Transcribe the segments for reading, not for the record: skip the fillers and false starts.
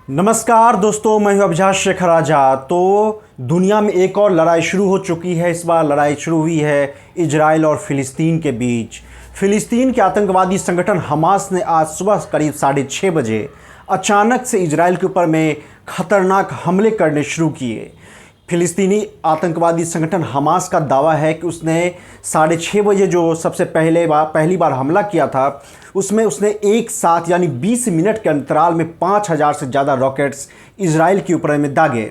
नमस्कार दोस्तों, मैं हूं अभिजात शेखर आजाद। तो दुनिया में एक और लड़ाई शुरू हो चुकी है। इस बार लड़ाई शुरू हुई है इजराइल और फ़िलिस्तीन के बीच। फ़िलिस्तीन के आतंकवादी संगठन हमास ने आज सुबह करीब 6:30 बजे अचानक से इजराइल के ऊपर में खतरनाक हमले करने शुरू किए। फ़िलिस्तीनी आतंकवादी संगठन हमास का दावा है कि उसने 6:30 बजे जो सबसे पहली बार हमला किया था, उसमें उसने एक साथ यानी 20 मिनट के अंतराल में 5000 से ज़्यादा रॉकेट्स इजराइल के ऊपर में दागे,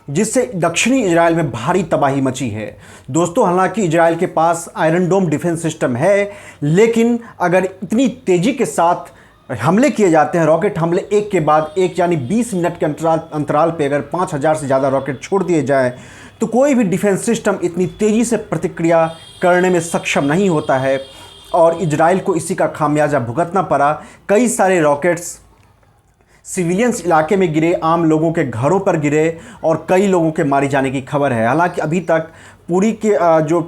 जिससे दक्षिणी इजराइल में भारी तबाही मची है। दोस्तों, हालांकि इजराइल के पास आयरन डोम डिफेंस सिस्टम है, लेकिन अगर इतनी तेज़ी के साथ हमले किए जाते हैं, रॉकेट हमले एक के बाद एक यानी 20 मिनट के अंतराल पे अगर 5000 से ज़्यादा रॉकेट छोड़ दिए जाएं, तो कोई भी डिफेंस सिस्टम इतनी तेज़ी से प्रतिक्रिया करने में सक्षम नहीं होता है और इजराइल को इसी का खामियाजा भुगतना पड़ा। कई सारे रॉकेट्स सिविलियंस इलाके में गिरे, आम लोगों के घरों पर गिरे और कई लोगों के मारे जाने की खबर है। हालांकि अभी तक पूरी के जो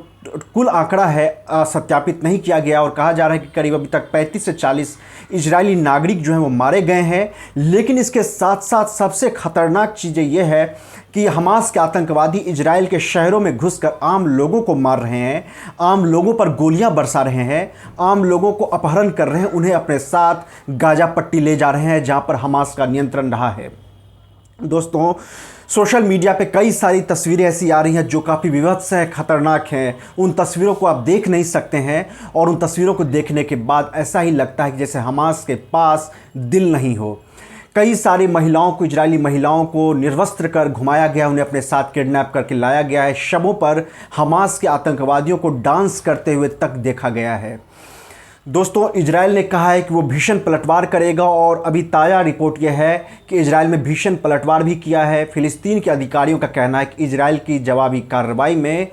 कुल आंकड़ा है सत्यापित नहीं किया गया और कहा जा रहा है कि करीब अभी तक 35 से 40 इजरायली नागरिक जो हैं वो मारे गए हैं। लेकिन इसके साथ साथ सबसे ख़तरनाक चीज़ ये है कि हमास के आतंकवादी इजराइल के शहरों में घुसकर आम लोगों को मार रहे हैं, आम लोगों पर गोलियां बरसा रहे हैं, आम लोगों को अपहरण कर रहे हैं, उन्हें अपने साथ गाजा पट्टी ले जा रहे हैं जहां पर हमास का नियंत्रण रहा है। दोस्तों, सोशल मीडिया पे कई सारी तस्वीरें ऐसी आ रही हैं जो काफ़ी विभत्स हैं, ख़तरनाक हैं। उन तस्वीरों को आप देख नहीं सकते हैं और उन तस्वीरों को देखने के बाद ऐसा ही लगता है कि जैसे हमास के पास दिल नहीं हो। कई सारी महिलाओं को, इजरायली महिलाओं को निर्वस्त्र कर घुमाया गया, उन्हें अपने साथ किडनैप करके लाया गया है। शवों पर हमास के आतंकवादियों को डांस करते हुए तक देखा गया है। दोस्तों, इजराइल ने कहा है कि वो भीषण पलटवार करेगा और अभी ताज़ा रिपोर्ट यह है कि इजराइल में भीषण पलटवार भी किया है। फ़िलिस्तीन के अधिकारियों का कहना है कि इजराइल की जवाबी कार्रवाई में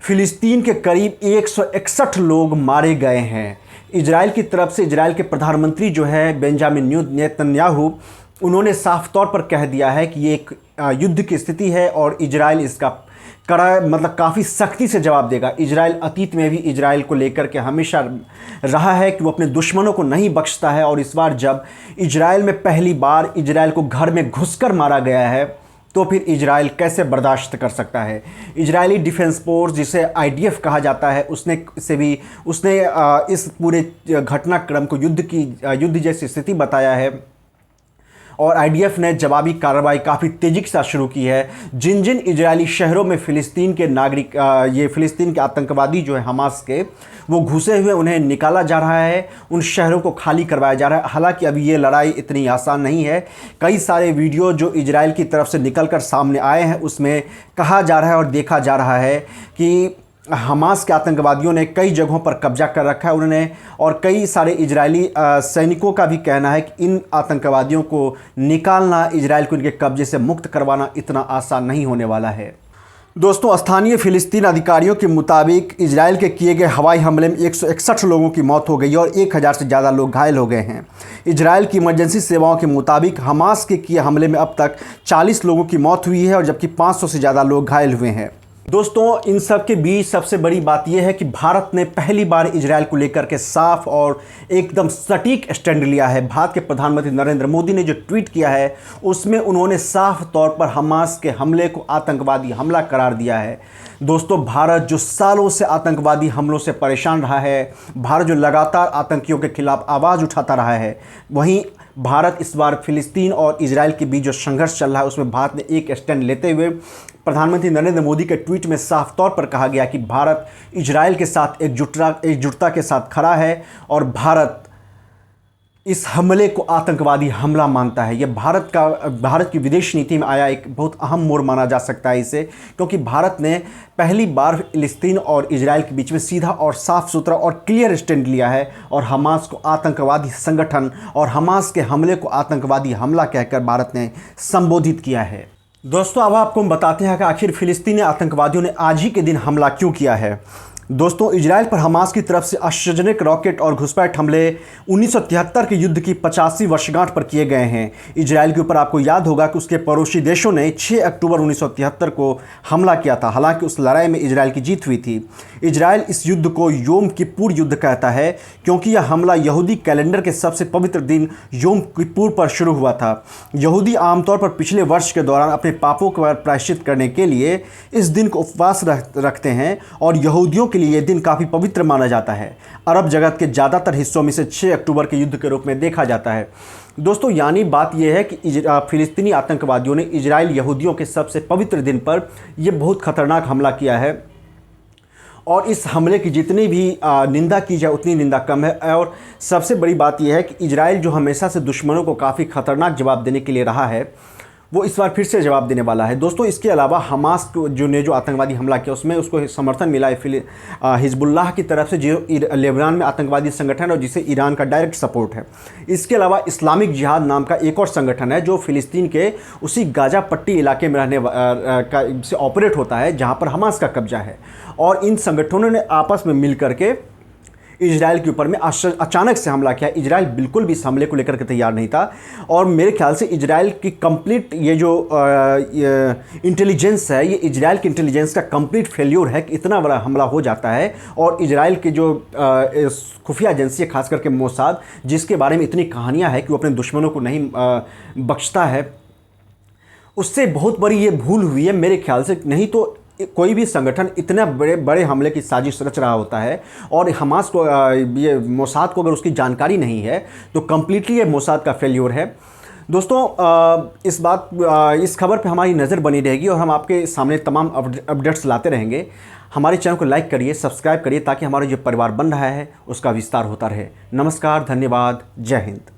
फ़िलिस्तीन के करीब 161 लोग मारे गए हैं। इजराइल की तरफ से इजराइल के प्रधानमंत्री जो है बेंजामिन नेतन्याहू, उन्होंने साफ तौर पर कह दिया है कि ये एक युद्ध की स्थिति है और इजराइल इसका काफ़ी सख्ती से जवाब देगा। इजराइल अतीत में भी इजराइल को लेकर के हमेशा रहा है कि वो अपने दुश्मनों को नहीं बख्शता है और इस बार जब इजराइल में पहली बार इजराइल को घर में घुसकर मारा गया है, तो फिर इजराइल कैसे बर्दाश्त कर सकता है। इजरायली डिफेंस फोर्स, जिसे IDF कहा जाता है, उसने इस पूरे घटनाक्रम को युद्ध जैसी स्थिति बताया है और IDF ने जवाबी कार्रवाई काफ़ी तेज़ी के साथ शुरू की है। जिन जिन इजरायली शहरों में फ़िलिस्तीन के आतंकवादी जो है हमास के, वो घुसे हुए, उन्हें निकाला जा रहा है, उन शहरों को खाली करवाया जा रहा है। हालांकि अभी ये लड़ाई इतनी आसान नहीं है। कई सारे वीडियो जो इजराइल की तरफ से निकलकर सामने आए हैं, उसमें कहा जा रहा है और देखा जा रहा है कि हमास के आतंकवादियों ने कई जगहों पर कब्जा कर रखा है उन्होंने, और कई सारे इजरायली सैनिकों का भी कहना है कि इन आतंकवादियों को निकालना, इजराइल को इनके कब्जे से मुक्त करवाना इतना आसान नहीं होने वाला है। दोस्तों, स्थानीय फ़िलिस्तीन अधिकारियों के मुताबिक इजराइल के किए गए हवाई हमले में 161 लोगों की मौत हो गई और 1000 से ज़्यादा लोग घायल हो गए हैं। इजराइल की इमरजेंसी सेवाओं के मुताबिक हमास के किए हमले में अब तक 40 लोगों की मौत हुई है और जबकि 500 से ज़्यादा लोग घायल हुए हैं। दोस्तों, इन सब के बीच सबसे बड़ी बात यह है कि भारत ने पहली बार इजराइल को लेकर के साफ और एकदम सटीक स्टैंड लिया है। भारत के प्रधानमंत्री नरेंद्र मोदी ने जो ट्वीट किया है, उसमें उन्होंने साफ तौर पर हमास के हमले को आतंकवादी हमला करार दिया है। दोस्तों, भारत जो सालों से आतंकवादी हमलों से परेशान रहा है, भारत जो लगातार आतंकियों के खिलाफ आवाज़ उठाता रहा है, वहीं भारत इस बार फ़िलिस्तीन और इजराइल के बीच जो संघर्ष चल रहा है, उसमें भारत ने एक स्टैंड लेते हुए प्रधानमंत्री नरेंद्र मोदी के ट्वीट में साफ तौर पर कहा गया कि भारत इजराइल के साथ एकजुटता के साथ खड़ा है और भारत इस हमले को आतंकवादी हमला मानता है। यह भारत की विदेश नीति में आया एक बहुत अहम मोड़ माना जा सकता है इसे, क्योंकि भारत ने पहली बार फ़िलिस्तीन और इजराइल के बीच में सीधा और साफ़ सुथरा और क्लियर स्टैंड लिया है और हमास को आतंकवादी संगठन और हमास के हमले को आतंकवादी हमला कहकर भारत ने संबोधित किया है। दोस्तों, अब आपको हम बताते हैं कि आखिर फ़िलिस्तीनी आतंकवादियों ने आज ही के दिन हमला क्यों किया है। दोस्तों, इजराइल पर हमास की तरफ से आश्चर्यजनक रॉकेट और घुसपैठ हमले 1973 के युद्ध की 85वीं वर्षगांठ पर किए गए हैं। इजराइल के ऊपर आपको याद होगा कि उसके पड़ोसी देशों ने 6 अक्टूबर 1973 को हमला किया था। हालांकि उस लड़ाई में इजराइल की जीत हुई थी। इजराइल इस युद्ध को योम किप्पुर युद्ध कहता है, क्योंकि यह हमला यहूदी कैलेंडर के सबसे पवित्र दिन योम किप्पुर पर शुरू हुआ था। यहूदी आमतौर पर पिछले वर्ष के दौरान अपने पापों का प्रायश्चित करने के लिए इस दिन को उपवास रखते हैं और यहूदियों के लिए यह दिन काफ़ी पवित्र माना जाता है। अरब जगत के ज़्यादातर हिस्सों में से 6 अक्टूबर के युद्ध के रूप में देखा जाता है। दोस्तों, यानी बात यह है कि फिलिस्तीनी आतंकवादियों ने इजराइल यहूदियों के सबसे पवित्र दिन पर यह बहुत खतरनाक हमला किया है और इस हमले की जितनी भी निंदा की जाए उतनी निंदा कम है। और सबसे बड़ी बात यह है कि इजराइल जो हमेशा से दुश्मनों को काफ़ी खतरनाक जवाब देने के लिए रहा है, वो इस बार फिर से जवाब देने वाला है। दोस्तों, इसके अलावा हमास जो आतंकवादी हमला किया उसमें उसको समर्थन मिला है हिजबुल्लाह की तरफ से, जो लेबनान में आतंकवादी संगठन है और जिसे ईरान का डायरेक्ट सपोर्ट है। इसके अलावा इस्लामिक जिहाद नाम का एक और संगठन है जो फ़िलिस्तीन के उसी गाजा पट्टी इलाके में रहने से ऑपरेट होता है जहाँ पर हमास का कब्जा है। और इन संगठनों ने आपस में मिल करके इजराइल के ऊपर में अचानक से हमला किया। इजराइल बिल्कुल भी इस हमले को लेकर के तैयार नहीं था और मेरे ख्याल से इजराइल की कंप्लीट ये जो इंटेलिजेंस है, ये इजराइल की इंटेलिजेंस का कंप्लीट फेल्योर है कि इतना बड़ा हमला हो जाता है। और इजराइल की जो खुफिया एजेंसी है, खास करके मोसाद, जिसके बारे में इतनी कहानियाँ हैं कि वो अपने दुश्मनों को नहीं बख्शता है, उससे बहुत बड़ी ये भूल हुई है मेरे ख्याल से। नहीं तो कोई भी संगठन इतने बड़े हमले की साजिश रच रहा होता है और हमास को ये मोसाद को अगर उसकी जानकारी नहीं है तो कम्प्लीटली ये मोसाद का फेल्योर है। दोस्तों, इस खबर पे हमारी नज़र बनी रहेगी और हम आपके सामने तमाम अपडेट्स लाते रहेंगे। हमारे चैनल को लाइक करिए, सब्सक्राइब करिए ताकि हमारा जो परिवार बन रहा है उसका विस्तार होता रहे। नमस्कार, धन्यवाद, जय हिंद।